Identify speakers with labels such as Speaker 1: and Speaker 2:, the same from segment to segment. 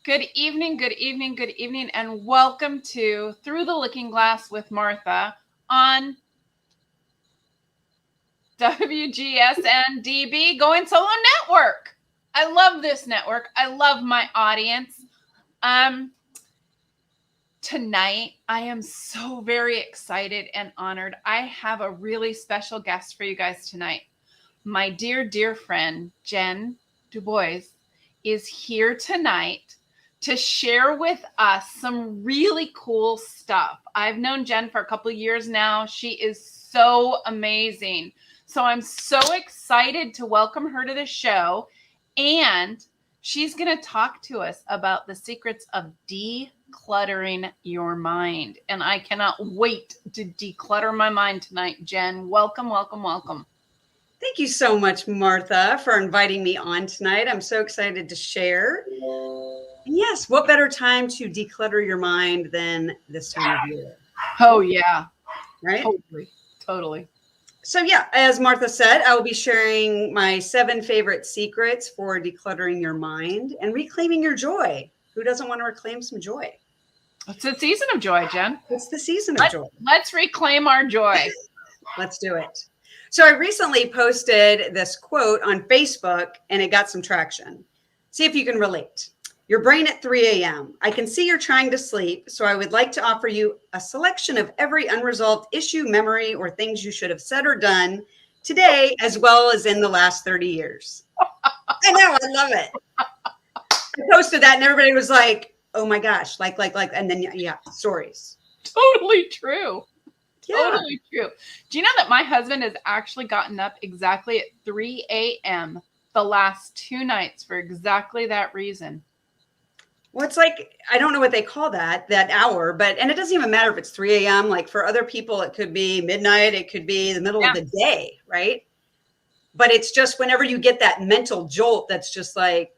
Speaker 1: Good evening, good evening, good evening, and welcome to Through the Looking Glass with Martha on WGSN-DB Going Solo Network. I love this network. I love my audience. Tonight, I am so very excited and honored. I have a really special guest for you guys tonight. My dear, dear friend, Jen DuBois, is here tonight to share with us some really cool stuff. I've known Jen for a couple of years now. She is so amazing. So I'm so excited to welcome her to the show. And she's going to talk to us about the secrets of decluttering your mind. And I cannot wait to declutter my mind tonight. Jen, welcome, welcome, welcome.
Speaker 2: Thank you so much, Martha, for inviting me on tonight. I'm so excited to share. And yes, what better time to declutter your mind than this time of year?
Speaker 1: Oh, yeah.
Speaker 2: Right?
Speaker 1: Totally.
Speaker 2: So yeah, as Martha said, I will be sharing my 7 favorite secrets for decluttering your mind and reclaiming your joy. Who doesn't want to reclaim some joy?
Speaker 1: It's a season of joy, Jen.
Speaker 2: It's the season of joy.
Speaker 1: Let's reclaim our joy.
Speaker 2: Let's do it. So I recently posted this quote on Facebook and it got some traction. See if you can relate. Your brain at 3 a.m. I can see you're trying to sleep, so I would like to offer you a selection of every unresolved issue, memory, or things you should have said or done today, as well as in the last 30 years. I know, I love it. I posted that and everybody was like, oh my gosh, like, and then, yeah, stories.
Speaker 1: Totally true.
Speaker 2: Yeah.
Speaker 1: Totally true. Do you know that my husband has actually gotten up exactly at 3 a.m. the last 2 nights for exactly that reason?
Speaker 2: Well, it's like, I don't know what they call that hour, and it doesn't even matter if it's 3 a.m. Like for other people, it could be midnight, it could be the middle of the day, right? But it's just whenever you get that mental jolt that's just like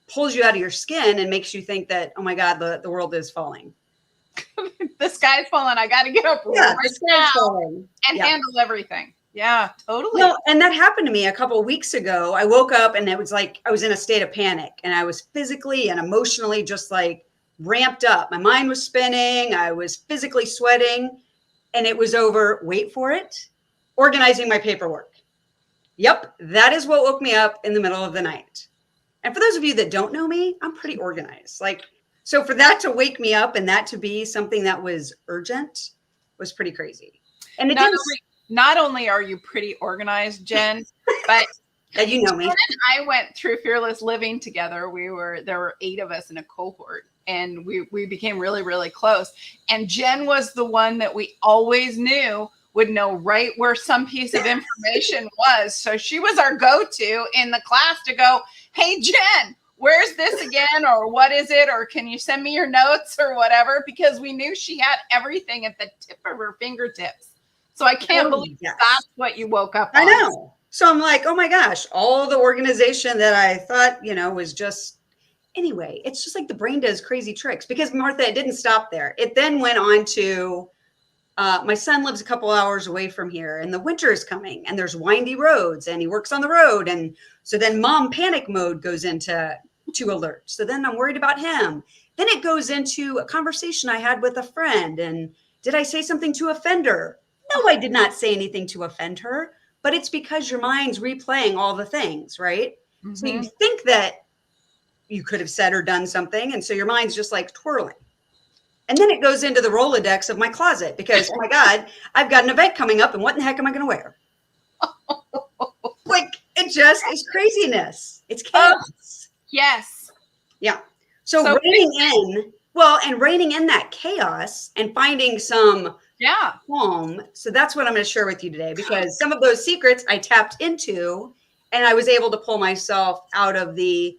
Speaker 2: pulls you out of your skin and makes you think that, oh my God, the world is falling.
Speaker 1: The sky's falling. I got to get up right now and handle everything. Yeah, totally.
Speaker 2: Well, and that happened to me a couple of weeks ago. I woke up and it was like I was in a state of panic and I was physically and emotionally just like ramped up. My mind was spinning. I was physically sweating and it was over, wait for it, organizing my paperwork. Yep, that is what woke me up in the middle of the night. And for those of you that don't know me, I'm pretty organized. So for that to wake me up and that to be something that was urgent was pretty crazy. And it
Speaker 1: not only are you pretty organized, Jen, but
Speaker 2: you know me.
Speaker 1: Jen and I went through Fearless Living together. There were 8 of us in a cohort and we became really, really close. And Jen was the one that we always knew would know right where some piece of information was. So she was our go-to in the class to go, hey, Jen, where's this again? Or what is it? Or can you send me your notes or whatever? Because we knew she had everything at the tip of her fingertips. So I can't believe that's what you woke up on.
Speaker 2: I know. So I'm like, oh my gosh, all the organization that I thought, was just, anyway, it's just like the brain does crazy tricks because Martha, it didn't stop there. It then went on to, my son lives a couple hours away from here and the winter is coming and there's windy roads and he works on the road. And so then mom panic mode goes into alert. So then I'm worried about him. Then it goes into a conversation I had with a friend. And did I say something to offend her? No, I did not say anything to offend her, but it's because your mind's replaying all the things, right? Mm-hmm. So you think that you could have said or done something. And so your mind's just like twirling. And then it goes into the Rolodex of my closet because, oh my God, I've got an event coming up and what in the heck am I going to wear? Like, it just is craziness. It's chaos.
Speaker 1: Yes.
Speaker 2: Yeah. So reining in that chaos and finding some calm. So that's what I'm going to share with you today, because some of those secrets I tapped into and I was able to pull myself out of the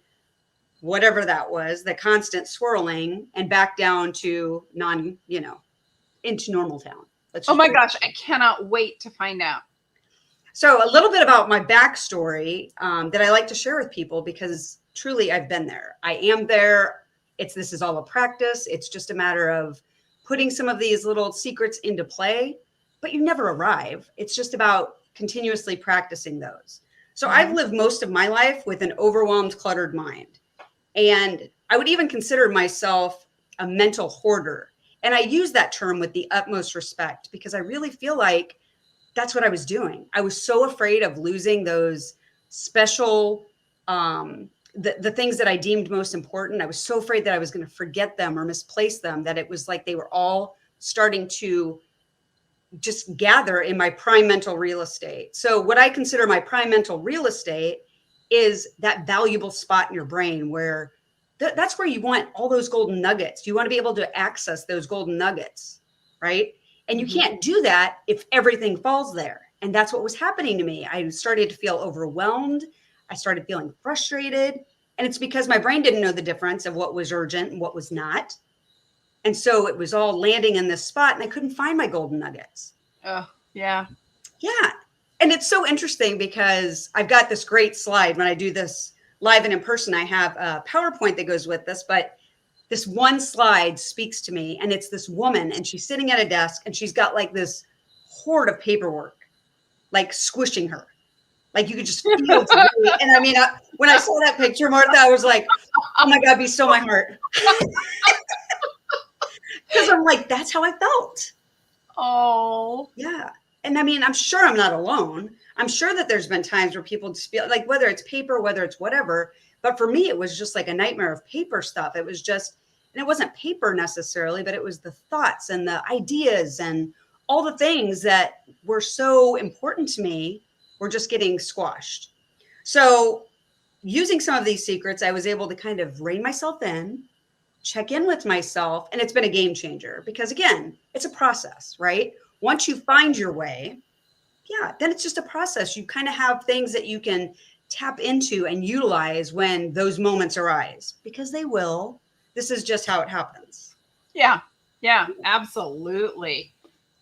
Speaker 2: whatever that was, the constant swirling and back down to into normal town.
Speaker 1: Oh my gosh, I cannot wait to find out.
Speaker 2: So a little bit about my backstory that I like to share with people because truly I've been there. I am there. This is all a practice. It's just a matter of putting some of these little secrets into play, but you never arrive. It's just about continuously practicing those. So I've lived most of my life with an overwhelmed, cluttered mind. And I would even consider myself a mental hoarder. And I use that term with the utmost respect because I really feel like that's what I was doing. I was so afraid of losing those special, the things that I deemed most important. I was so afraid that I was going to forget them or misplace them, that it was like they were all starting to just gather in my prime mental real estate. So what I consider my prime mental real estate is that valuable spot in your brain where that's where you want all those golden nuggets. You want to be able to access those golden nuggets, right? And you can't do that if everything falls there. And that's what was happening to me. I started to feel overwhelmed. I started feeling frustrated. And it's because my brain didn't know the difference of what was urgent and what was not. And so it was all landing in this spot and I couldn't find my golden nuggets.
Speaker 1: Oh, yeah.
Speaker 2: Yeah. And it's so interesting because I've got this great slide when I do this live and in person. I have a PowerPoint that goes with this, but this one slide speaks to me. And it's this woman and she's sitting at a desk and she's got like this hoard of paperwork, like squishing her. Like you could just feel it. And I mean, when I saw that picture, Martha, I was like, oh my God, be still my heart. Because I'm like, that's how I felt.
Speaker 1: Oh.
Speaker 2: Yeah. And I mean, I'm sure I'm not alone. I'm sure that there's been times where people just feel like, whether it's paper, whether it's whatever. But for me, it was just like a nightmare of paper stuff. It was just, and it wasn't paper necessarily, but it was the thoughts and the ideas and all the things that were so important to me were just getting squashed. So using some of these secrets, I was able to kind of rein myself in, check in with myself. And it's been a game changer because again, it's a process, right? Once you find your way, yeah, then it's just a process. You kind of have things that you can tap into and utilize when those moments arise because they will. This is just how it happens.
Speaker 1: Yeah. Yeah, absolutely.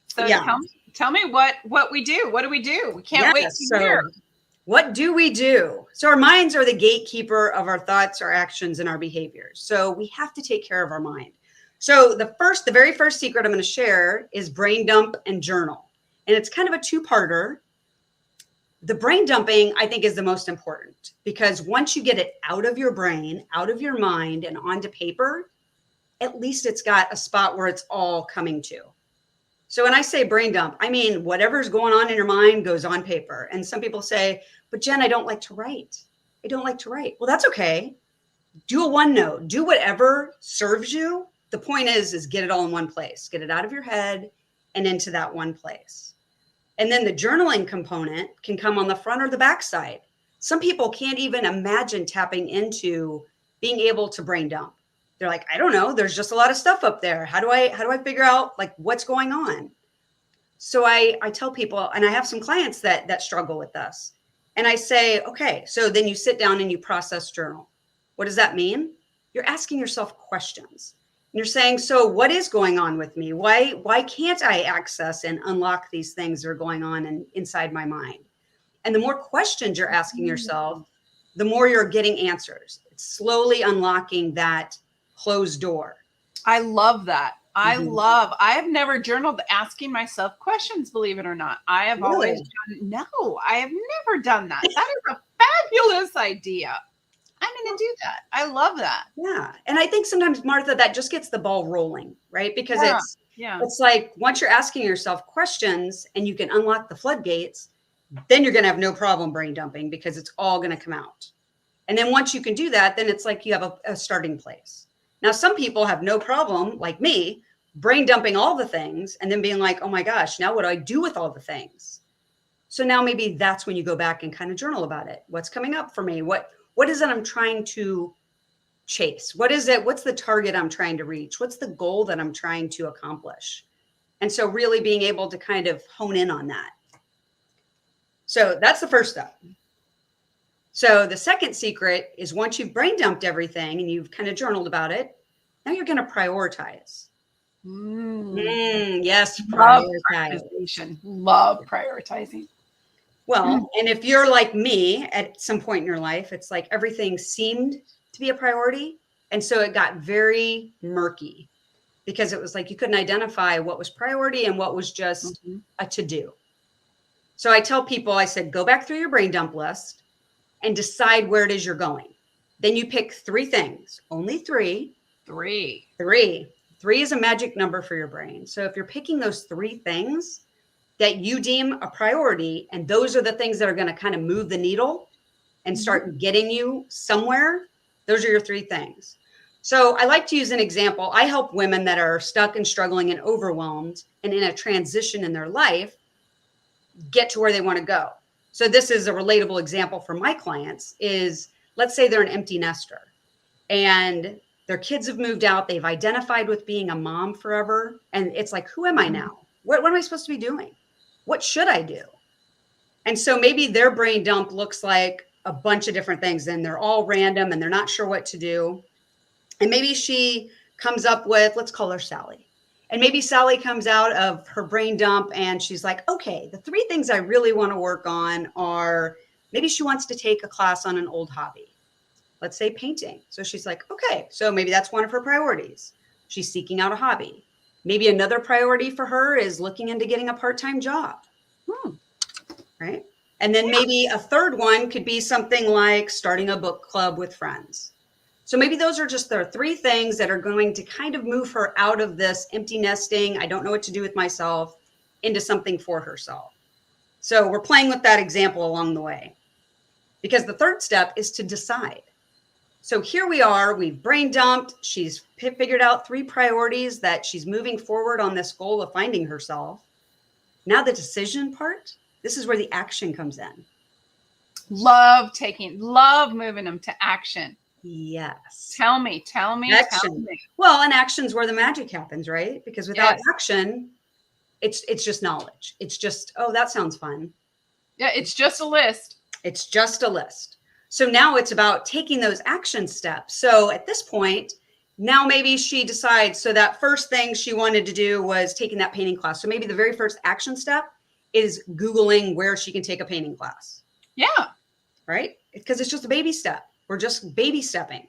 Speaker 1: So
Speaker 2: yeah.
Speaker 1: tell me what we do. What do we do? We can't wait to hear.
Speaker 2: What do we do? So our minds are the gatekeeper of our thoughts, our actions, and our behaviors. So we have to take care of our mind. So the very first secret I'm going to share is brain dump and journal. And it's kind of a two-parter. The brain dumping, I think, is the most important because once you get it out of your brain, out of your mind, and onto paper, at least it's got a spot where it's all coming to. So when I say brain dump, I mean, whatever's going on in your mind goes on paper. And some people say, but Jen, I don't like to write. I don't like to write. Well, that's okay. Do a OneNote. Do whatever serves you. The point is get it all in one place. Get it out of your head and into that one place. And then the journaling component can come on the front or the back side. Some people can't even imagine tapping into being able to brain dump. They're like, I don't know. There's just a lot of stuff up there. How do I figure out like what's going on? So I tell people, and I have some clients that struggle with this. And I say, okay, so then you sit down and you process journal. What does that mean? You're asking yourself questions. And you're saying, so what is going on with me? Why can't I access and unlock these things that are going on inside my mind? And the more questions you're asking yourself, the more you're getting answers. It's slowly unlocking that closed door.
Speaker 1: I love that. I have never journaled asking myself questions, believe it or not. I have always done, no, I have never done that. That is a fabulous idea. I'm going to do that. I love that.
Speaker 2: Yeah. And I think sometimes, Martha, that just gets the ball rolling, right? Because
Speaker 1: Yeah.
Speaker 2: It's like once you're asking yourself questions and you can unlock the floodgates, then you're going to have no problem brain dumping because it's all going to come out. And then once you can do that, then it's like you have a starting place. Now, some people have no problem, like me, brain dumping all the things and then being like, oh my gosh, now what do I do with all the things? So now maybe that's when you go back and kind of journal about it. What's coming up for me? What is it I'm trying to chase? What is it? What's the target I'm trying to reach? What's the goal that I'm trying to accomplish? And so really being able to kind of hone in on that. So that's the first step. So the second secret is once you've brain dumped everything and you've kind of journaled about it, now you're going to prioritize. Yes,
Speaker 1: prioritize. Love prioritizing.
Speaker 2: Well, and if you're like me at some point in your life, it's like everything seemed to be a priority. And so it got very murky because it was like you couldn't identify what was priority and what was just a to-do. So I tell people, I said, go back through your brain dump list and decide where it is you're going. Then you pick 3 things, only 3.
Speaker 1: 3.
Speaker 2: 3. 3 is a magic number for your brain. So if you're picking those 3 things that you deem a priority, and those are the things that are going to kind of move the needle and start getting you somewhere, those are your 3 things. So I like to use an example. I help women that are stuck and struggling and overwhelmed and in a transition in their life get to where they want to go. So this is a relatable example for my clients is, let's say they're an empty nester and their kids have moved out. They've identified with being a mom forever. And it's like, who am I now? What am I supposed to be doing? What should I do? And so maybe their brain dump looks like a bunch of different things and they're all random and they're not sure what to do. And maybe she comes up with, let's call her Sally. And maybe Sally comes out of her brain dump and she's like, okay, the 3 things I really want to work on are, maybe she wants to take a class on an old hobby. Let's say painting. So she's like, okay, so maybe that's one of her priorities. She's seeking out a hobby. Maybe another priority for her is looking into getting a part-time job. Right? And then maybe a third one could be something like starting a book club with friends. So maybe those are just the 3 things that are going to kind of move her out of this empty nesting, I don't know what to do with myself, into something for herself. So we're playing with that example along the way. Because the third step is to decide. So here we are, we've brain dumped, she's figured out 3 priorities that she's moving forward on this goal of finding herself. Now the decision part, this is where the action comes in.
Speaker 1: Love moving them to action.
Speaker 2: Yes.
Speaker 1: Tell me.
Speaker 2: Action. Well, and action's where the magic happens, right? Because without action, it's just knowledge. It's just, oh, that sounds fun.
Speaker 1: Yeah, it's just a list.
Speaker 2: It's just a list. So now it's about taking those action steps. So at this point, now maybe she decides, so that first thing she wanted to do was taking that painting class. So maybe the very first action step is Googling where she can take a painting class.
Speaker 1: Yeah.
Speaker 2: Right? Because it's just a baby step. We're just baby stepping.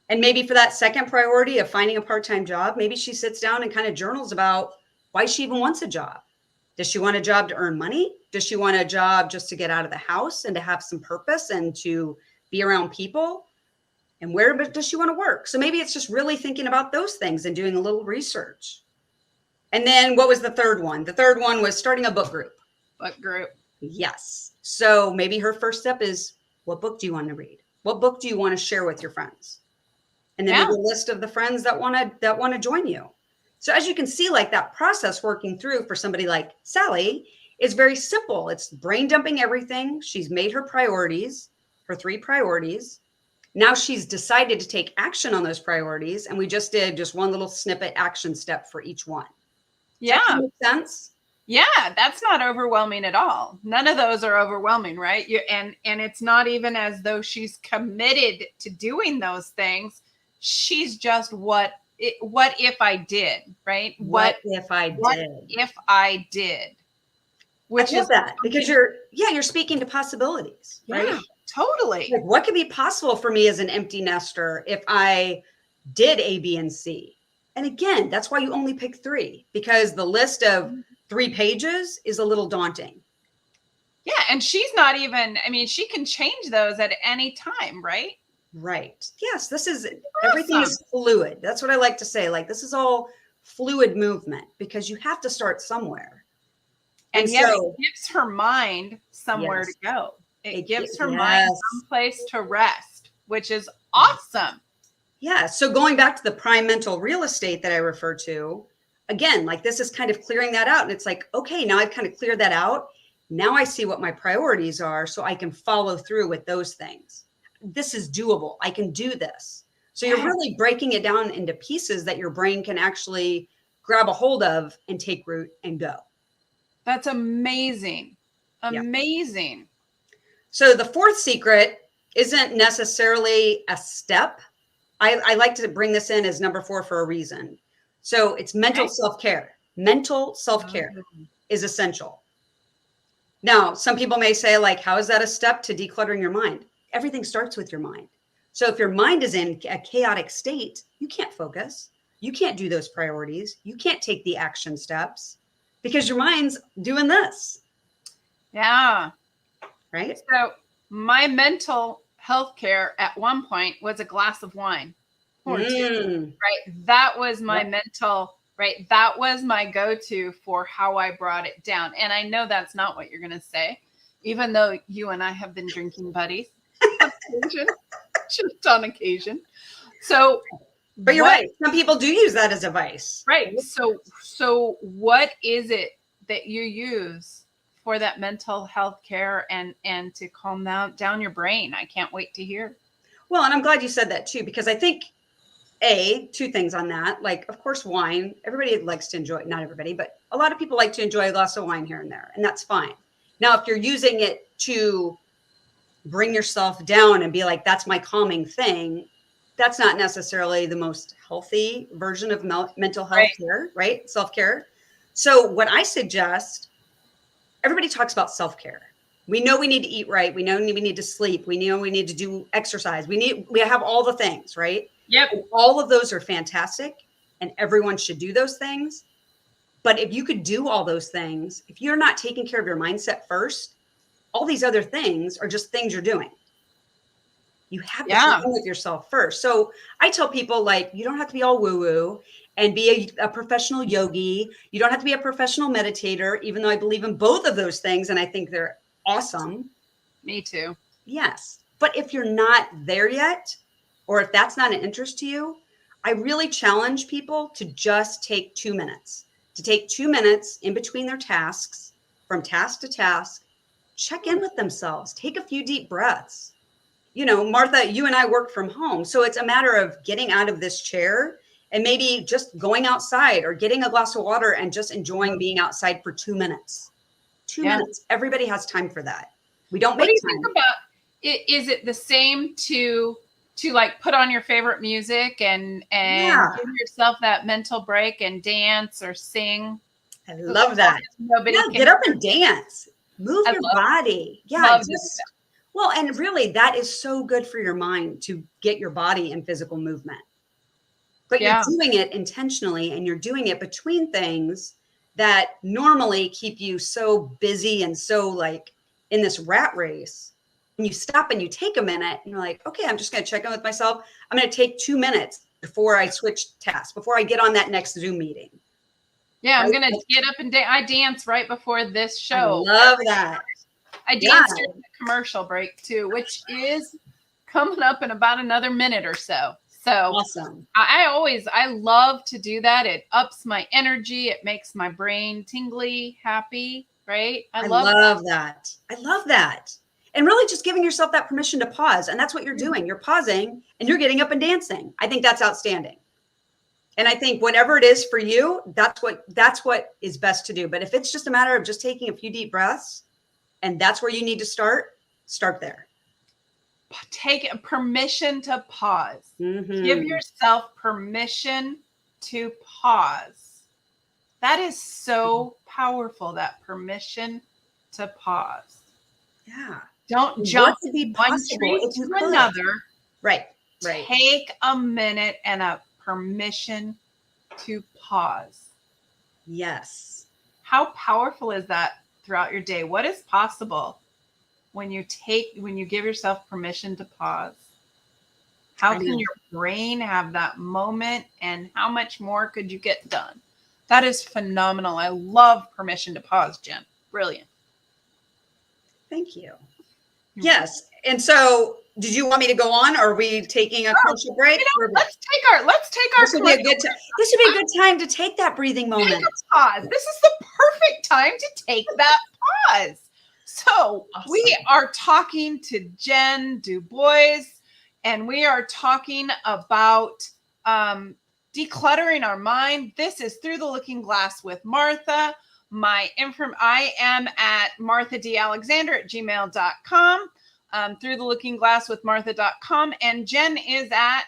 Speaker 2: And maybe for that second priority of finding a part-time job, maybe she sits down and kind of journals about why she even wants a job. Does she want a job to earn money? Does she want a job just to get out of the house and to have some purpose and to be around people? And where does she want to work? So maybe it's just really thinking about those things and doing a little research. And then what was the third one? The third one was starting a book group.
Speaker 1: Book group.
Speaker 2: Yes. So maybe her first step is, what book do you want to read? What book do you want to share with your friends? And then maybe a list of the friends that want to join you. So as you can see, like that process working through for somebody like Sally is very simple. It's brain dumping everything. She's made her priorities, her 3 priorities. Now she's decided to take action on those priorities. And we just did just one little snippet action step for each one.
Speaker 1: Yeah.
Speaker 2: Does that make sense?
Speaker 1: Yeah, that's not overwhelming at all. None of those are overwhelming, right? And it's not even as though she's committed to doing those things. She's just what if I did, right?
Speaker 2: What if I did?
Speaker 1: Which is
Speaker 2: that because you're speaking to possibilities, right?
Speaker 1: Yeah, totally.
Speaker 2: Like what could be possible for me as an empty nester if I did A, B, and C? And again, that's why you only pick 3, because the list of 3 pages is a little daunting.
Speaker 1: Yeah. And she's not even, I mean, she can change those at any time, right?
Speaker 2: Right. Yes. Everything is fluid. That's what I like to say. Like this is all fluid movement because you have to start somewhere.
Speaker 1: And yet it gives her mind somewhere to go. It gives her mind someplace to rest, which is awesome.
Speaker 2: Yeah. So going back to the prime mental real estate that I refer to, again, like this is kind of clearing that out. And it's like, okay, now I've kind of cleared that out. Now I see what my priorities are so I can follow through with those things. This is doable. I can do this. So you're really breaking it down into pieces that your brain can actually grab a hold of and take root and go.
Speaker 1: That's amazing. Amazing.
Speaker 2: Yep. So the 4th secret isn't necessarily a step. I like to bring this in as number 4 for a reason. So it's mental self-care. Mental self-care is essential. Now, some people may say, like, how is that a step to decluttering your mind? Everything starts with your mind. So if your mind is in a chaotic state, you can't focus. You can't do those priorities. You can't take the action steps because your mind's doing this.
Speaker 1: Yeah.
Speaker 2: Right.
Speaker 1: So my mental healthcare at one point was a glass of wine or two,
Speaker 2: Mm.
Speaker 1: right? That was my
Speaker 2: Yep.
Speaker 1: mental, right? That was my go-to for how I brought it down. And I know that's not what you're going to say, even though you and I have been drinking buddies on occasion, just on occasion. So,
Speaker 2: But you're right. Some people do use that as a vice.
Speaker 1: right. So what is it that you use for that mental health care and to calm down your brain? I can't wait to hear.
Speaker 2: Well, and I'm glad you said that too, because I think two things on that. Like, of course, wine. Everybody likes to enjoy, not everybody, but a lot of people like to enjoy a glass of wine here and there, and that's fine. Now, if you're using it to bring yourself down and be like, that's my calming thing, that's not necessarily the most healthy version of mental health care, right? Self-care. So what I suggest, everybody talks about self-care. We know we need to eat right. We know we need to sleep. We know we need to do exercise. We have all the things, right?
Speaker 1: Yep.
Speaker 2: And all of those are fantastic and everyone should do those things. But if you could do all those things, if you're not taking care of your mindset first, all these other things are just things you're doing. You have to check in with yourself first. So I tell people, like, you don't have to be all woo-woo and be a professional yogi. You don't have to be a professional meditator, even though I believe in both of those things. And I think they're awesome.
Speaker 1: Me too.
Speaker 2: Yes. But if you're not there yet, or if that's not an interest to you, I really challenge people to just take 2 minutes, to take 2 minutes in between their tasks, from task to task, check in with themselves, take a few deep breaths. You know, Martha, you and I work from home. So it's a matter of getting out of this chair and maybe just going outside or getting a glass of water and just enjoying being outside for 2 minutes. 2 minutes. Everybody has time for that. We don't make time.
Speaker 1: What do you think about it? Is it the same to like put on your favorite music and give yourself that mental break and dance or sing?
Speaker 2: I love that. Get up and dance. Move your body. Yeah. Well, and really that is so good for your mind to get your body in physical movement. But you're doing it intentionally and you're doing it between things that normally keep you so busy and so like in this rat race. When you stop and you take a minute and you're like, okay, I'm just going to check in with myself. I'm going to take 2 minutes before I switch tasks, before I get on that next Zoom meeting.
Speaker 1: Yeah, I'm going to get up and I dance right before this show.
Speaker 2: I love that.
Speaker 1: I dance during the commercial break too, which is coming up in about another minute or so. So
Speaker 2: awesome.
Speaker 1: I love to do that. It ups my energy. It makes my brain tingly, happy, right? I love
Speaker 2: that. I love that. And really just giving yourself that permission to pause. And that's what you're doing. You're pausing and you're getting up and dancing. I think that's outstanding. And I think whatever it is for you, that's what is best to do. But if it's just a matter of just taking a few deep breaths and that's where you need to start there.
Speaker 1: Take permission to pause.
Speaker 2: Mm-hmm.
Speaker 1: Give yourself permission to pause. That is so powerful, that permission to pause.
Speaker 2: Yeah.
Speaker 1: Don't jump
Speaker 2: to be
Speaker 1: one
Speaker 2: possible
Speaker 1: tree
Speaker 2: if you
Speaker 1: to
Speaker 2: could.
Speaker 1: another.
Speaker 2: Right.
Speaker 1: Take a minute and a permission to pause.
Speaker 2: Yes.
Speaker 1: How powerful is that throughout your day? What is possible when you give yourself permission to pause? How can your brain have that moment and how much more could you get done? That is phenomenal. I love permission to pause, Jen. Brilliant.
Speaker 2: Thank you. Yes. And so did you want me to go on or are we taking a commercial break?
Speaker 1: Let's take our This would be a
Speaker 2: good time to take that breathing moment.
Speaker 1: Take a pause. This is the perfect time to take that pause. So we are talking to Jen DuBois, and we are talking about decluttering our mind. This is Through the Looking Glass with Martha. I am at marthadalexander@gmail.com, Through the Looking Glass with Martha.com, and Jen is at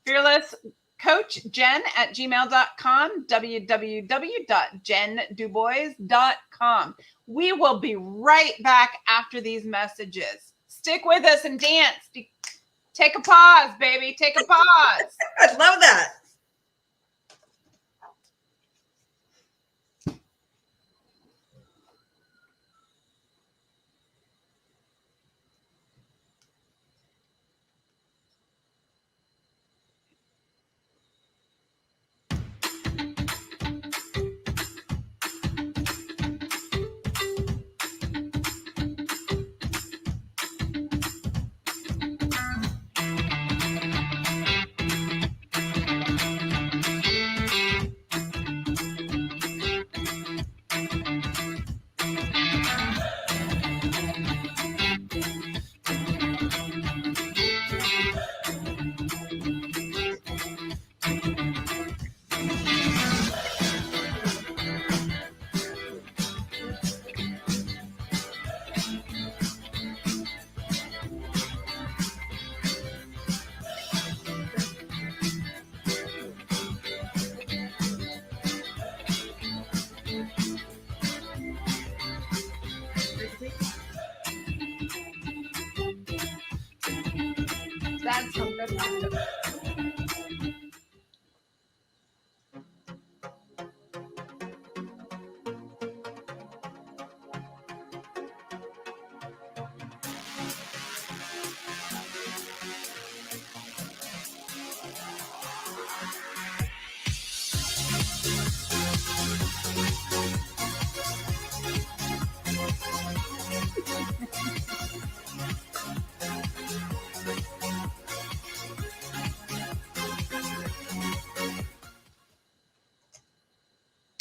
Speaker 1: fearlesscoachjen@gmail.com, www.jendubois.com. We will be right back after these messages. Stick with us and dance. Take a pause, baby. Take a pause.
Speaker 2: I love that.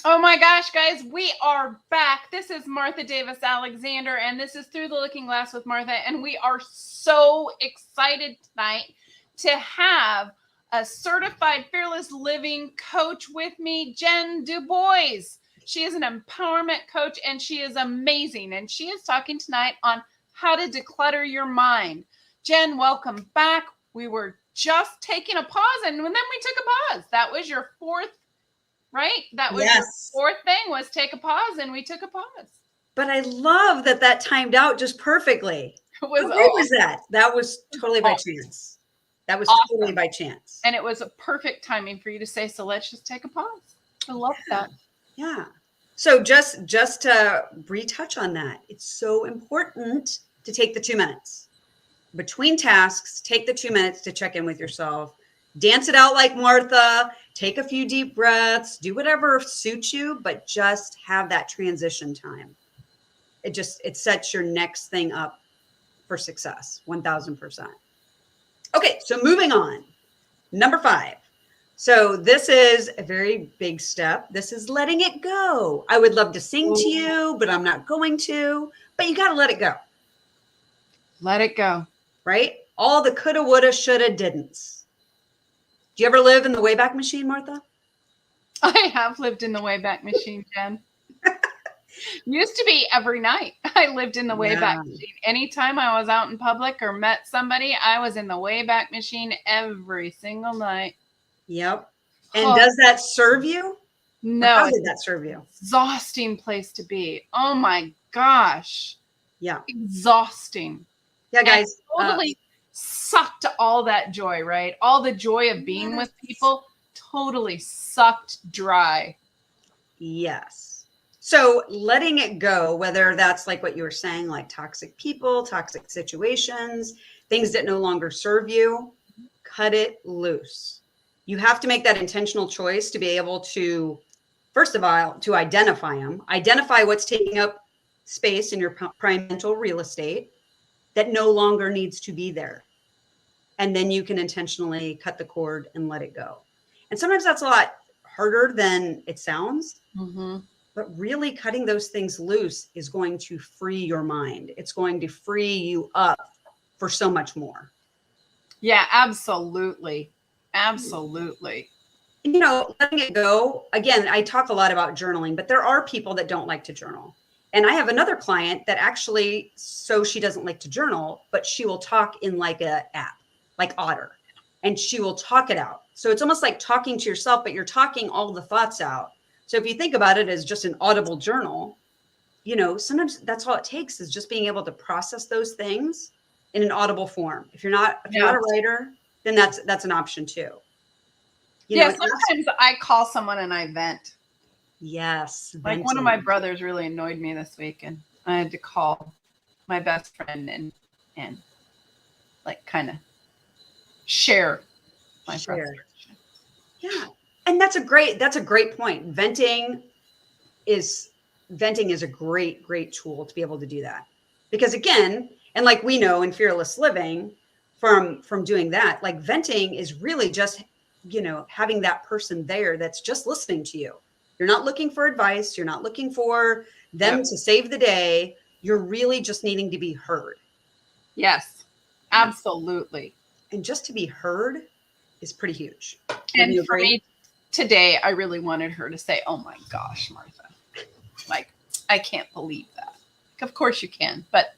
Speaker 1: Oh my gosh, guys, we are back. This is Martha Davis Alexander, and this is Through the Looking Glass with Martha. And we are so excited tonight to have a certified fearless living coach with me, Jen DuBois. She is an empowerment coach, and she is amazing. And she is talking tonight on how to declutter your mind. Jen, welcome back. We were just taking a pause, and then we took a pause. That was your fourth, right? That was your fourth thing, was take a pause, and we took a pause.
Speaker 2: But I love that timed out just perfectly.
Speaker 1: It was
Speaker 2: How great was that? That was totally by chance. That was totally by chance.
Speaker 1: And it was a perfect timing for you to say, so let's just take a pause. I love that.
Speaker 2: Yeah. So just to retouch on that, it's so important to take the 2 minutes. Between tasks, take the 2 minutes to check in with yourself. Dance it out like Martha. Take a few deep breaths. Do whatever suits you, but just have that transition time. It sets your next thing up for success, 1000%. Okay, so moving on. Number 5. So this is a very big step. This is letting it go. I would love to sing to you, but I'm not going to. But you got to let it go.
Speaker 1: Let it go.
Speaker 2: Right? All the coulda, woulda, shoulda, didn'ts. Do you ever live in the Wayback Machine, Martha?
Speaker 1: I have lived in the Wayback Machine, Jen. Used to be every night. I lived in the Wayback Machine. Anytime I was out in public or met somebody, I was in the Wayback Machine every single night.
Speaker 2: Yep. And does that serve you?
Speaker 1: No.
Speaker 2: Or how did that serve you?
Speaker 1: Exhausting place to be. Oh my gosh.
Speaker 2: Yeah.
Speaker 1: Exhausting.
Speaker 2: Yeah, guys.
Speaker 1: And totally sucked all that joy, right? All the joy of being with people totally sucked dry.
Speaker 2: Yes. So letting it go, whether that's like what you were saying, like toxic people, toxic situations, things that no longer serve you, cut it loose. You have to make that intentional choice to be able to, first of all, to identify them, identify what's taking up space in your prime mental real estate that no longer needs to be there. And then you can intentionally cut the cord and let it go. And sometimes that's a lot harder than it sounds. Mm-hmm. But really cutting those things loose is going to free your mind. It's going to free you up for so much more.
Speaker 1: Yeah, absolutely. Absolutely.
Speaker 2: You know, letting it go. Again, I talk a lot about journaling, but there are people that don't like to journal. And I have another client that actually, so she doesn't like to journal, but she will talk in like a app, like Otter, and she will talk it out. So it's almost like talking to yourself, but you're talking all the thoughts out. So if you think about it as just an audible journal, you know, sometimes that's all it takes is just being able to process those things in an audible form. If you're not a writer, then that's an option too. You know,
Speaker 1: sometimes I call someone and I vent.
Speaker 2: Yes.
Speaker 1: Like one of my brothers really annoyed me this week, and I had to call my best friend and like kind of share my frustration.
Speaker 2: Yeah. And that's a great point. Venting is a great tool to be able to do that. Because again, and like we know in Fearless Living from doing that, like venting is really just, you know, having that person there that's just listening to you. You're not looking for advice. You're not looking for them to save the day. You're really just needing to be heard.
Speaker 1: Yes, absolutely.
Speaker 2: And just to be heard is pretty huge.
Speaker 1: And for me today, I really wanted her to say, "Oh my gosh, Martha, like, I can't believe that." Like, of course you can, but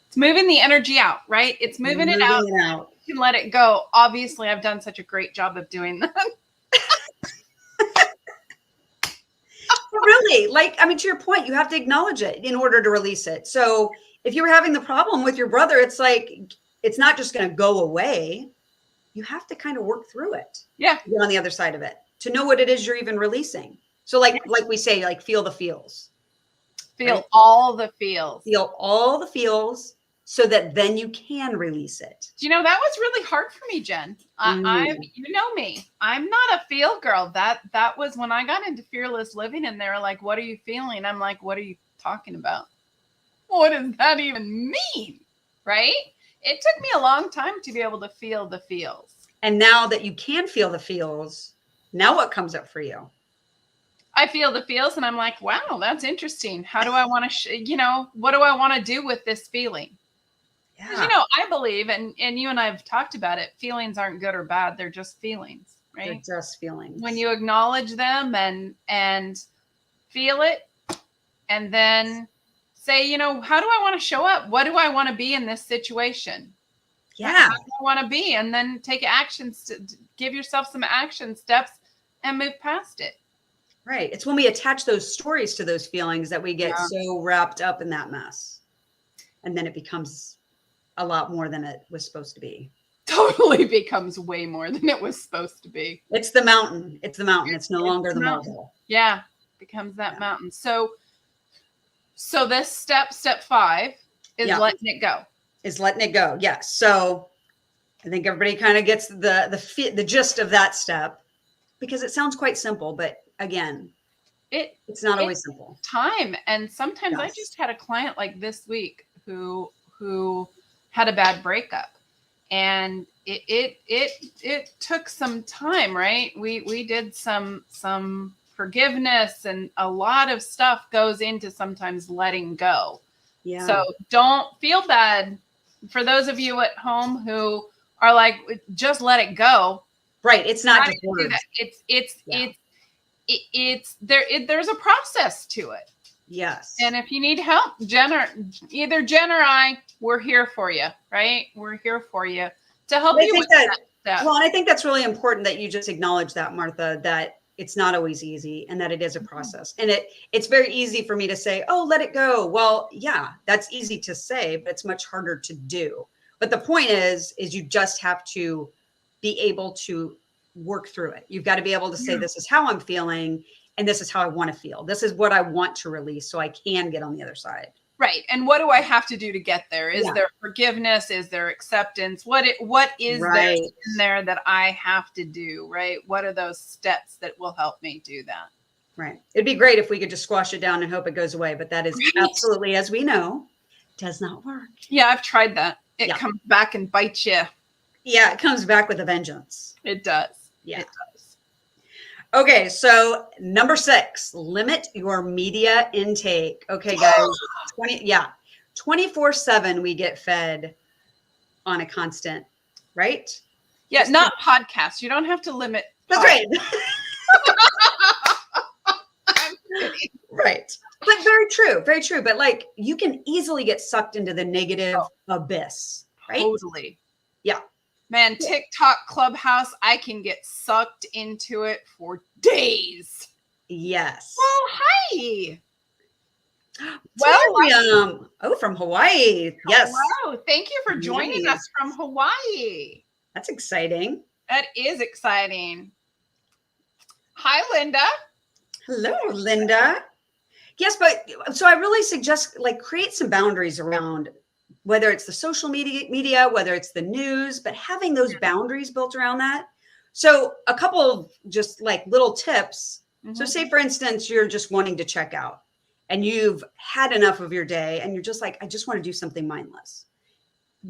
Speaker 1: it's moving the energy out, right? It's moving it out. You can let it go. Obviously, I've done such a great job of doing that.
Speaker 2: Really, like, I mean, to your point, you have to acknowledge it in order to release it. So if you were having the problem with your brother, it's like, it's not just going to go away. you have to kind of work through it.
Speaker 1: Yeah.
Speaker 2: To get on the other side of it, to know what it is you're even releasing. So like we say, like feel the feels.
Speaker 1: Feel
Speaker 2: right?
Speaker 1: all the feels.
Speaker 2: Feel all the feels so that then you can release it.
Speaker 1: Do you know, that was really hard for me, Jen. You know me, I'm not a feel girl. That was when I got into fearless living, and they were like, what are you feeling? I'm like, what are you talking about? What does that even mean? Right? It took me a long time to be able to feel the feels.
Speaker 2: And now that you can feel the feels, now what comes up for you?
Speaker 1: I feel the feels and I'm like, wow, that's interesting. How do I want to, what do I want to do with this feeling? Because, I believe, and you and I have talked about it, feelings aren't good or bad. They're just feelings, right?
Speaker 2: They're just feelings.
Speaker 1: When you acknowledge them and feel it, and then say, how do I want to show up? What do I want to be in this situation?
Speaker 2: Yeah.
Speaker 1: How do I want to be? And then take actions to give yourself some action steps and move past it.
Speaker 2: Right. It's when we attach those stories to those feelings that we get so wrapped up in that mess. And then it becomes a lot more than it was supposed to be.
Speaker 1: Totally becomes way more than it was supposed to be.
Speaker 2: It's the mountain. It's the mountain. It's no longer the molehill.
Speaker 1: Yeah. Becomes that mountain. So this step 5 is letting it go.
Speaker 2: Is letting it go. Yes. So I think everybody kind of gets the gist of that step, because it sounds quite simple, but again, it's not always simple.
Speaker 1: Time. And sometimes I just had a client like this week who had a bad breakup, and it took some time, right? We did some forgiveness, and a lot of stuff goes into sometimes letting go. Yeah. So don't feel bad for those of you at home who are like, just let it go. Right. It's not just words. There's a process to it. Yes. And if you need help, either Jen or I, we're here for you, right? We're here for you to help you with that stuff.
Speaker 2: Well, and I think that's really important that you just acknowledge that, Martha, that it's not always easy and that it is a process. And it's very easy for me to say, oh, let it go. Well, yeah, that's easy to say, but it's much harder to do. But the point is you just have to be able to work through it. You've got to be able to say, this is how I'm feeling, and this is how I want to feel. This is what I want to release so I can get on the other side. Right. And what do I have to do to get there? Is there forgiveness? Is there acceptance? What is there in there that I have to do? Right. What are those steps that will help me do that? Right. It'd be great if we could just squash it down and hope it goes away. But that is absolutely, as we know, does not work. Yeah, I've tried that. It comes back and bites you. Yeah, it comes back with a vengeance. It does. Yeah. It does. Okay, so number 6, limit your media intake. Okay, guys, 24/7 we get fed on a constant, right? Yeah, just not podcasts. You don't have to limit. That's right. Right. But very true. But like, you can easily get sucked into the negative abyss, right? Totally. Yeah. Man, TikTok, Clubhouse, I can get sucked into it for days. Yes. Well, hi. Well, from Hawaii. Yes. Hello. Thank you for joining us from Hawaii. That's exciting. That is exciting. Hi, Linda. Hello, Linda. Yes, but so I really suggest create some boundaries around whether it's the social media, whether it's the news, but having those boundaries built around that. So a couple of just little tips. Mm-hmm. So say, for instance, you're just wanting to check out and you've had enough of your day and you're just like, I just want to do something mindless.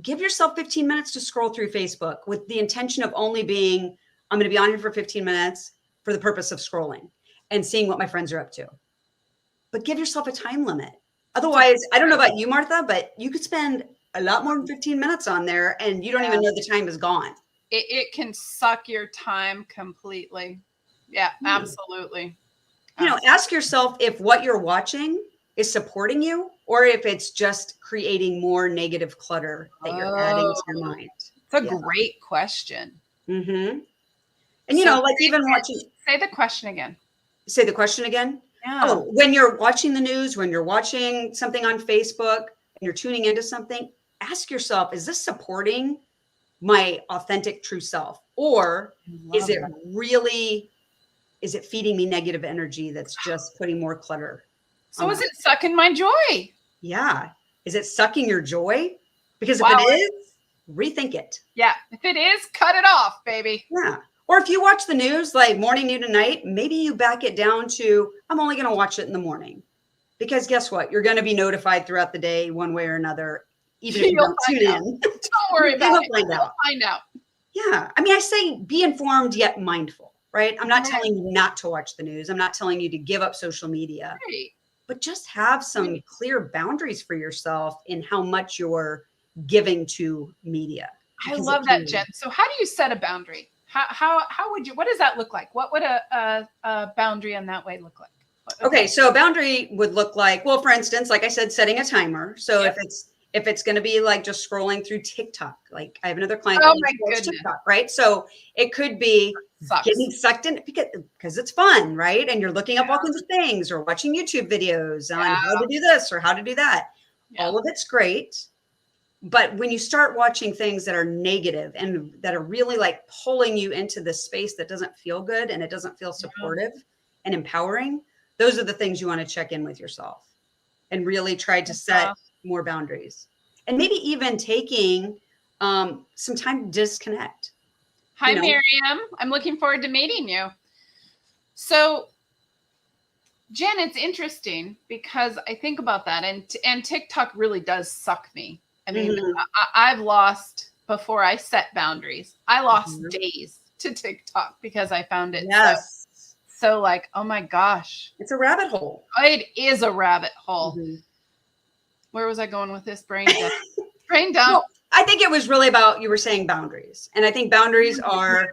Speaker 2: Give yourself 15 minutes to scroll through Facebook with the intention of only being, I'm going to be on here for 15 minutes for the purpose of scrolling and seeing what my friends are up to. But give yourself a time limit. Otherwise, I don't know about you, Martha, but you could spend a lot more than 15 minutes on there and you don't even know the time is gone. It can suck your time completely. Yeah, absolutely. Ask yourself if what you're watching is supporting you or if it's just creating more negative clutter that you're adding to your mind. It's a great question. Mm-hmm. And, even watching. Say the question again. Say the question again? Yeah. Oh, when you're watching the news, when you're watching something on Facebook and you're tuning into something, ask yourself, is this supporting my authentic true self? Or is it really, is it feeding me negative energy that's just putting more clutter?
Speaker 1: So is it sucking my joy?
Speaker 2: Yeah. Is it sucking your joy? Because if
Speaker 1: Wow.
Speaker 2: it is, rethink it.
Speaker 1: Yeah. If it is, cut it off, baby.
Speaker 2: Yeah. Or if you watch the news, like morning, noon, and night, maybe you back it down to, I'm only going to watch it in the morning. Because guess what? You're going to be notified throughout the day one way or another, even if you don't tune in.
Speaker 1: Don't worry about it.
Speaker 2: Find out.
Speaker 1: Find out.
Speaker 2: Yeah. I mean, I say be informed yet mindful, right? I'm not telling you not to watch the news. I'm not telling you to give up social media.
Speaker 1: Right.
Speaker 2: But just have some clear boundaries for yourself in how much you're giving to media.
Speaker 1: I love that, Jen. So how do you set a boundary? How would you, what does that look like? What would a boundary in that way look like?
Speaker 2: Okay, so a boundary would look like, well, for instance, like I said, setting a timer. So if it's going to be like just scrolling through TikTok, like I have another client
Speaker 1: Oh
Speaker 2: that
Speaker 1: my
Speaker 2: scrolls
Speaker 1: goodness.
Speaker 2: TikTok, right? So it could be getting sucked in because it's fun, right? And you're looking up all kinds of things or watching YouTube videos on how to do this or how to do that. All of it's great. But when you start watching things that are negative and that are really like pulling you into this space that doesn't feel good and it doesn't feel supportive and empowering, those are the things you want to check in with yourself and really try to set more boundaries. And maybe even taking some time to disconnect.
Speaker 1: Hi, Miriam. I'm looking forward to meeting you. So, Jen, it's interesting because I think about that, and TikTok really does suck me. I mean, I've lost, before I set boundaries, I lost days to TikTok because I found it so like, oh my gosh.
Speaker 2: It's a rabbit hole.
Speaker 1: It is a rabbit hole. Where was I going with this? Brain dump. Brain dump.
Speaker 2: Well, I think it was really about, you were saying boundaries. And I think boundaries are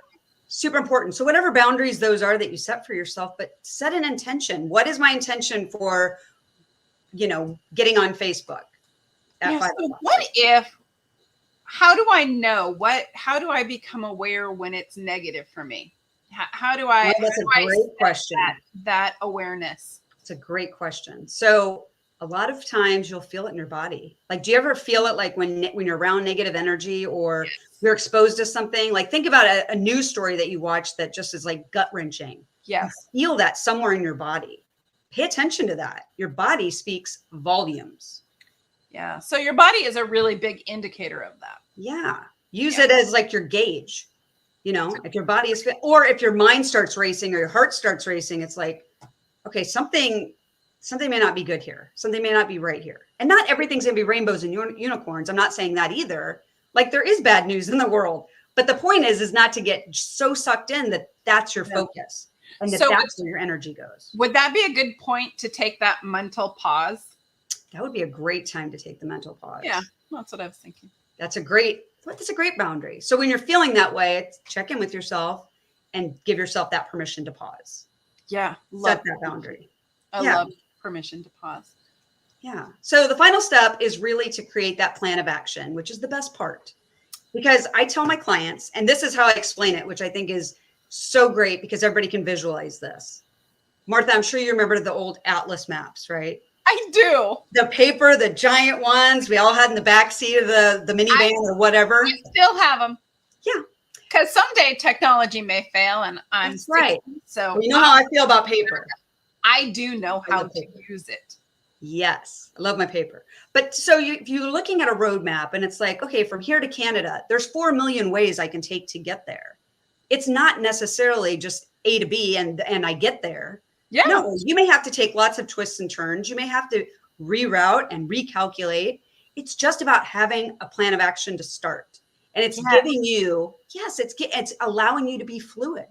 Speaker 2: super important. So whatever boundaries those are that you set for yourself, but set an intention. What is my intention for, getting on Facebook?
Speaker 1: How do I know how do I become aware when it's negative for me? How do I,
Speaker 2: that's a great question.
Speaker 1: That awareness?
Speaker 2: It's a great question. So a lot of times you'll feel it in your body. Like, do you ever feel it like when you're around negative energy or you're exposed to something? Like, think about a news story that you watch that just is like gut wrenching.
Speaker 1: Yes.
Speaker 2: You feel that somewhere in your body. Pay attention to that. Your body speaks volumes.
Speaker 1: Yeah. So your body is a really big indicator of that.
Speaker 2: Yeah. Use it as like your gauge. If your body is fit, or if your mind starts racing or your heart starts racing, it's like, okay, something may not be good here. Something may not be right here. And not everything's going to be rainbows and unicorns. I'm not saying that either. Like, there is bad news in the world. But the point is not to get so sucked in that that's your focus and that's where your energy goes.
Speaker 1: Would that be a good point to take that mental pause?
Speaker 2: That would be a great time to take the mental pause.
Speaker 1: Yeah, that's what I was thinking.
Speaker 2: That's a great boundary. So when you're feeling that way, check in with yourself and give yourself that permission to pause.
Speaker 1: Yeah.
Speaker 2: Set that boundary.
Speaker 1: I love permission to pause.
Speaker 2: Yeah. So the final step is really to create that plan of action, which is the best part. Because I tell my clients, and this is how I explain it, which I think is so great because everybody can visualize this. Martha, I'm sure you remember the old Atlas maps, right?
Speaker 1: I do.
Speaker 2: The paper, the giant ones we all had in the back seat of the minivan or whatever.
Speaker 1: I still have them.
Speaker 2: Yeah.
Speaker 1: Because someday technology may fail and I'm
Speaker 2: right.
Speaker 1: So
Speaker 2: you know how I feel about paper.
Speaker 1: I do know how to use it.
Speaker 2: Yes. I love my paper. But so if you're looking at a roadmap and it's like, okay, from here to Canada, there's 4 million ways I can take to get there. It's not necessarily just A to B and I get there.
Speaker 1: Yeah.
Speaker 2: No, you may have to take lots of twists and turns. You may have to reroute and recalculate. It's just about having a plan of action to start. And it's giving you, it's allowing you to be fluid.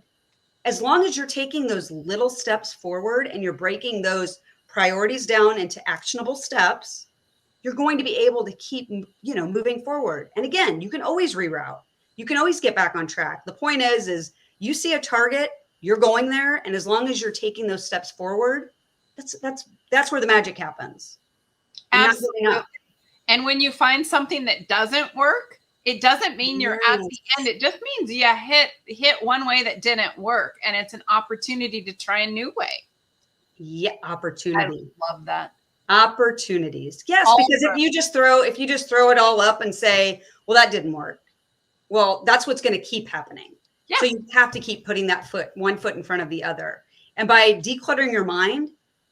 Speaker 2: As long as you're taking those little steps forward and you're breaking those priorities down into actionable steps, you're going to be able to keep, moving forward. And again, you can always reroute. You can always get back on track. The point is you see a target, you're going there. And as long as you're taking those steps forward, that's where the magic happens.
Speaker 1: Absolutely. And when you find something that doesn't work, it doesn't mean you're at the end. It just means you hit one way that didn't work. And it's an opportunity to try a new way.
Speaker 2: Yeah. Opportunity.
Speaker 1: I love that.
Speaker 2: Opportunities. Yes. Because if you just throw it all up and say, well, that didn't work. Well, that's what's going to keep happening.
Speaker 1: Yeah.
Speaker 2: So you have to keep putting that one foot in front of the other. And by decluttering your mind,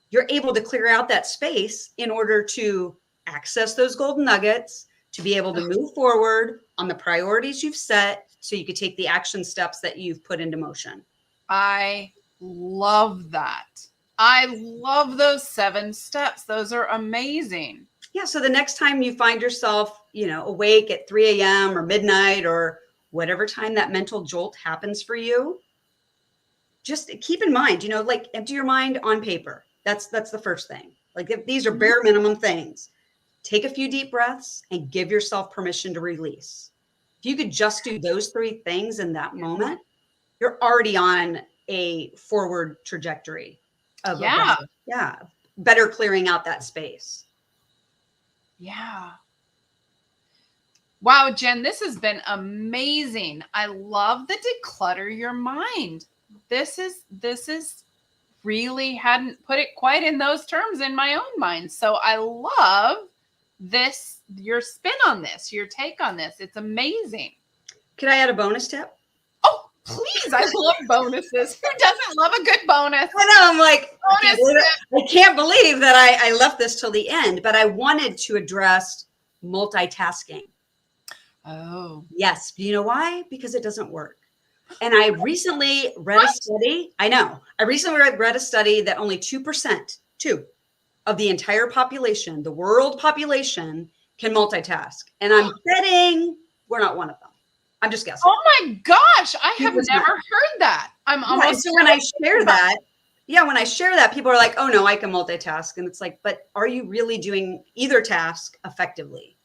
Speaker 2: you're able to clear out that space in order to access those golden nuggets, to be able to move forward on the priorities you've set so you could take the action steps that you've put into motion.
Speaker 1: I love that. I love those 7 steps. Those are amazing.
Speaker 2: Yeah. So the next time you find yourself, awake at 3 a.m. or midnight or whatever time that mental jolt happens for you, just keep in mind, like empty your mind on paper. That's the first thing. Like if these are bare minimum things, take a few deep breaths and give yourself permission to release. If you could just do those 3 things in that moment, you're already on a forward trajectory of better clearing out that space.
Speaker 1: Yeah. Wow, Jen, this has been amazing. I love the declutter your mind. This is really hadn't put it quite in those terms in my own mind. So I love this, your spin on this, your take on this. It's amazing.
Speaker 2: Could I add a bonus tip?
Speaker 1: Oh, please. I love bonuses. Who doesn't love a good bonus?
Speaker 2: I know. I'm like, I can't believe that I left this till the end, but I wanted to address multitasking.
Speaker 1: Oh.
Speaker 2: Yes. Do you know why? Because it doesn't work. And I recently read a study. I know. I recently read a study that only 2% of the entire population, the world population, can multitask. And I'm betting we're not one of them. I'm just guessing.
Speaker 1: Oh my gosh. I have never heard that. I'm almost.
Speaker 2: So when I share that, when I share that, people are like, oh no, I can multitask. And it's like, but are you really doing either task effectively?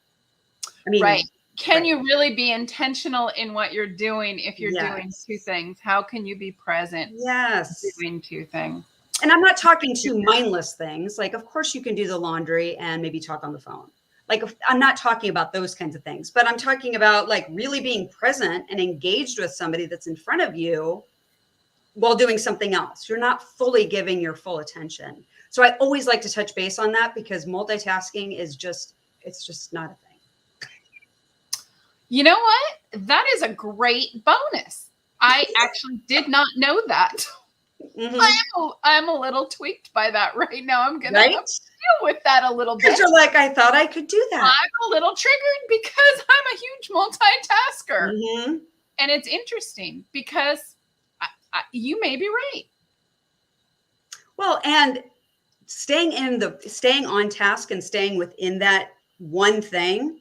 Speaker 2: I mean,
Speaker 1: right. Can you really be intentional in what you're doing if you're doing 2 things? How can you be present?
Speaker 2: Yes.
Speaker 1: Doing 2 things.
Speaker 2: And I'm not talking 2 mindless things. Like, of course you can do the laundry and maybe talk on the phone. Like, I'm not talking about those kinds of things, but I'm talking about like really being present and engaged with somebody that's in front of you while doing something else. You're not fully giving your full attention. So I always like to touch base on that because multitasking is it's just not a thing.
Speaker 1: You know what? That is a great bonus. I actually did not know that. Mm-hmm. I'm a little tweaked by that right now. I'm going to have to deal with that a little bit.
Speaker 2: Because you're like, I thought I could do that.
Speaker 1: I'm a little triggered because I'm a huge multitasker. Mm-hmm. And it's interesting because you may be right.
Speaker 2: Well, and staying on task and staying within that one thing,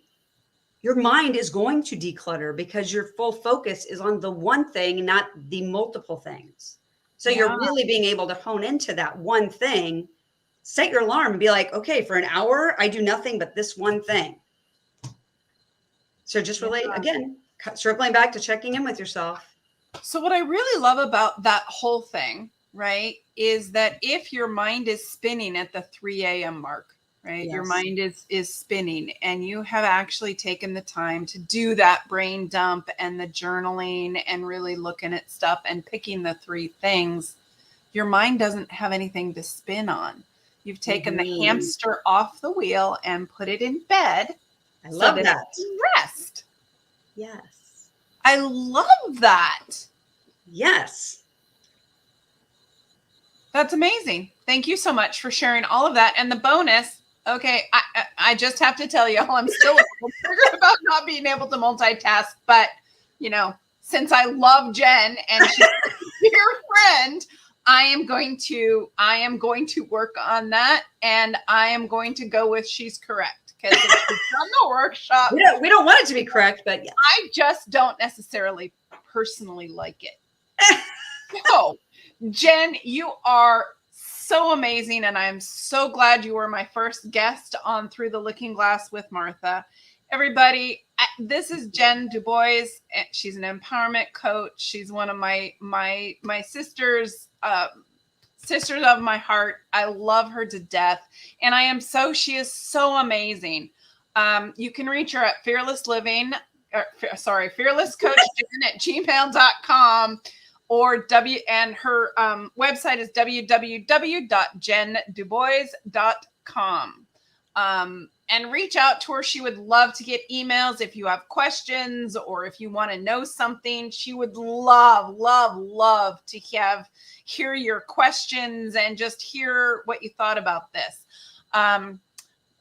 Speaker 2: your mind is going to declutter because your full focus is on the one thing, not the multiple things. So you're really being able to hone into that one thing, set your alarm and be like, okay, for an hour, I do nothing but this one thing. So just really, again, circling back to checking in with yourself.
Speaker 1: So what I really love about that whole thing, right, is that if your mind is spinning at the 3 a.m. mark, right, your mind is spinning and you have actually taken the time to do that brain dump and the journaling and really looking at stuff and picking the 3 things, your mind doesn't have anything to spin on. You've taken the hamster off the wheel and put it in bed.
Speaker 2: I love that.
Speaker 1: It can rest.
Speaker 2: Yes.
Speaker 1: I love that.
Speaker 2: Yes.
Speaker 1: That's amazing. Thank you so much for sharing all of that. And the bonus, okay, I just have to tell y'all, I'm still a little triggered about not being able to multitask. But, since I love Jen and she's a dear friend, I am going to work on that. And I am going to go with she's correct. Because if she's done the workshop.
Speaker 2: We don't want it to be correct, but yeah.
Speaker 1: I just don't necessarily personally like it. So, Jen, you are so amazing. And I'm so glad you were my first guest on Through the Looking Glass with Martha. Everybody, this is Jen DuBois. She's an empowerment coach. She's one of my sisters of my heart. I love her to death. And she is so amazing. You can reach her at fearlesscoachjen at gmail.com. And her website is www.jendubois.com. and reach out to her. She would love to get emails if you have questions or if you want to know something. She would love, love, love to hear your questions and just hear what you thought about this.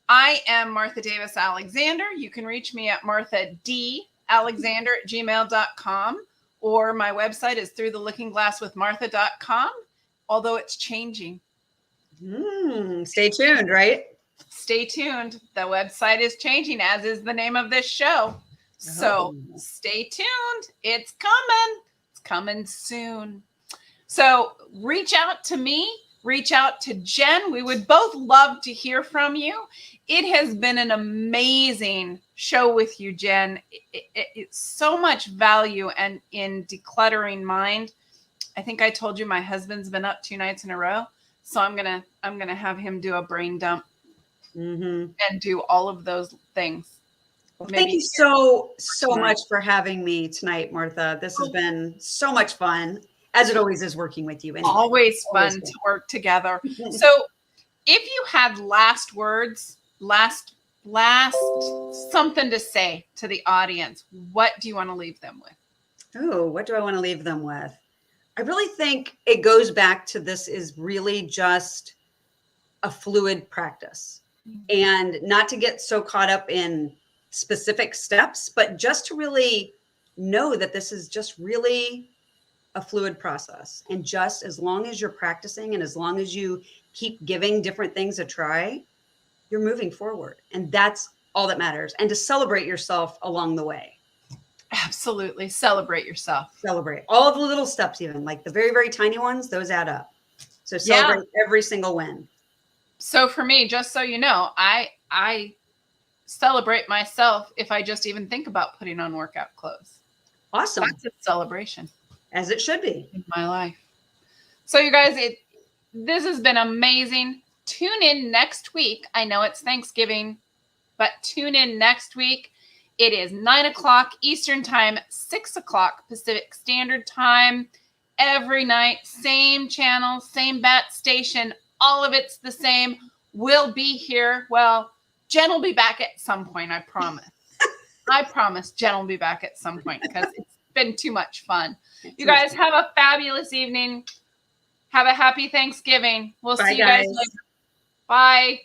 Speaker 1: I am Martha Davis Alexander. You can reach me at marthadalexander@gmail.com, or my website is throughtheLookingGlassWithMartha.com, although it's changing.
Speaker 2: Stay tuned, right?
Speaker 1: Stay tuned. The website is changing, as is the name of this show. So stay tuned. It's coming. It's coming soon. So reach out to me. Reach out to Jen. We would both love to hear from you. It has been an amazing show with you, Jen. It's so much value and in decluttering mind. I think I told you my husband's been up 2 nights in a row. So I'm gonna have him do a brain dump and do all of those things.
Speaker 2: Well, thank you so much for having me tonight, Martha. This has been so much fun, as it always is working with you. Anyway.
Speaker 1: Always fun to work together. So if you had last words, last something to say to the audience, what do you want to leave them with?
Speaker 2: Oh, what do I want to leave them with? I really think it goes back to this is really just a fluid practice, and not to get so caught up in specific steps, but just to really know that this is just really a fluid process. And just as long as you're practicing and as long as you keep giving different things a try, you're moving forward. And that's all that matters. And to celebrate yourself along the way.
Speaker 1: Absolutely. Celebrate yourself.
Speaker 2: Celebrate all of the little steps, even like the very, very tiny ones, those add up. So celebrate every single win. So
Speaker 1: for me, just so you know, I celebrate myself if I just even think about putting on workout clothes.
Speaker 2: Awesome.
Speaker 1: That's a celebration.
Speaker 2: As it should be.
Speaker 1: In my life. So you guys, this has been amazing. Tune in next week. I know it's Thanksgiving, but tune in next week. It is 9 o'clock Eastern Time, 6 o'clock Pacific Standard Time. Every night, same channel, same bat station. All of it's the same. We'll be here. Well, Jen will be back at some point, I promise. I promise Jen will be back at some point because it's been too much fun. You guys have a fabulous evening. Have a happy Thanksgiving. We'll see you guys later. Bye.